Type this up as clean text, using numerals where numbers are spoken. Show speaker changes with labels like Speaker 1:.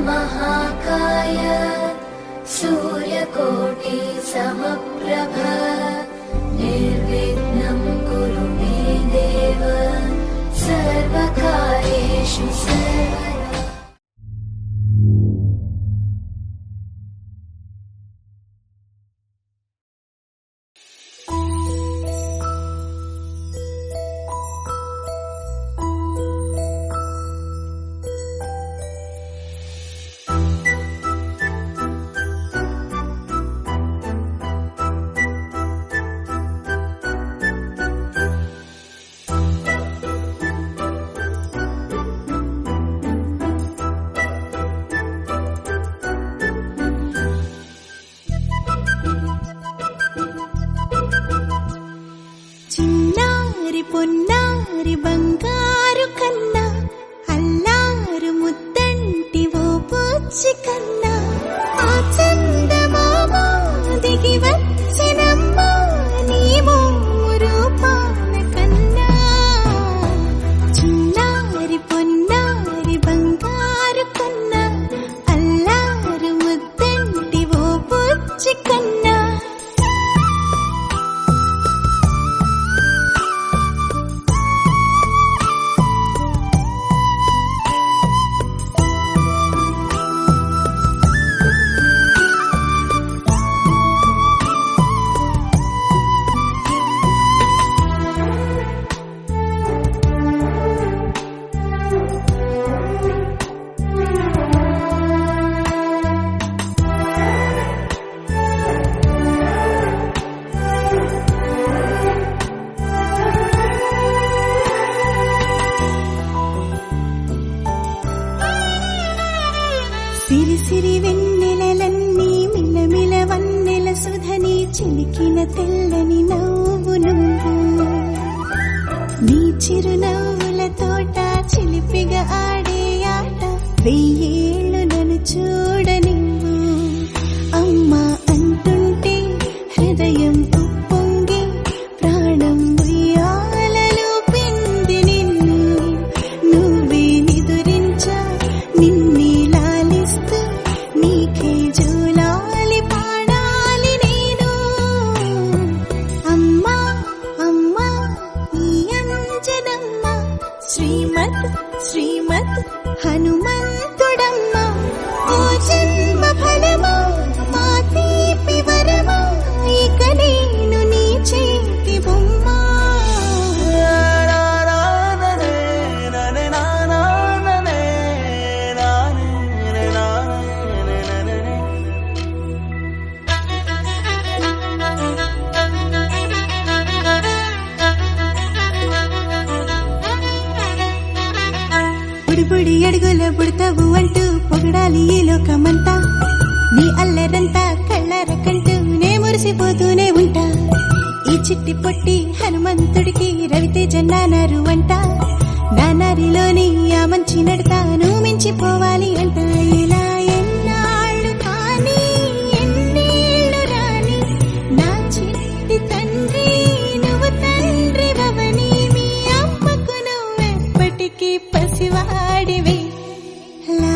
Speaker 1: महाकाय सूर्यकोटि समप्रभ निर्विघ्नं कुरु मे देव सर्वकार्येषु सर्वदा।
Speaker 2: పొన్నారి బంగారు కన్నా అల్లారు ముద్దంటి ఓ బుజ్జి కన్నా ఆ చందమామ దిగి వచ్చినమ్మా నీ రూపాన కన్నా చిన్నారి పొన్నారి బంగారు కన్నా అల్లారు ముద్దంటి ఓ బుజ్జి కన్నా సిరి సిరి వెన్నెలలన్నీ మిలమిల వన్నెల సుధని చిలికిన తెల్లని నవ్వు నువ్వు నీ చిరునవ్వుల తోట చిలిపిగా ఆడే ఆట వెయ్యేళ్ళు నన్ను చూడనివ్వు అమ్మా అంటుంటే హృదయం ఉప్పొంగి ప్రాణం ఉయ్యాలలో పిండి నిన్ను నువ్వే నిదురించా నిన్నే నీకే జూలాలి పాడాలి నేను అమ్మా అమ్మా ఈ అంజనమ్మ శ్రీమత్ శ్రీమత్ హనుమంతుడమ్మ ఓ జన్మ ఫలమా మా తీపి వరమా ఇక నేను నీ చేతి బొమ్మ. బుడి అడుగుల బుడతావు అంటూ పొగడాలి ఈ లోకమంతా నీ అల్లరంతా కళ్ళారకంటూ నే మురిసిపోతూనే ఉంటా ఈ చిట్టి పొట్టి హనుమంతుడికి రవితేజ నానారు అంట నానారిలోని ఆ మంచి నడతాను మించిపోవాలి అంట ఇలా ఎన్నాళ్ళు కానీ ఎన్నేళ్ళు రాని నా చిట్టి తండ్రి నువ్వు తండ్రి భవని మీ అమ్మకు నువ్వెప్పటికీ పసివాడివి లా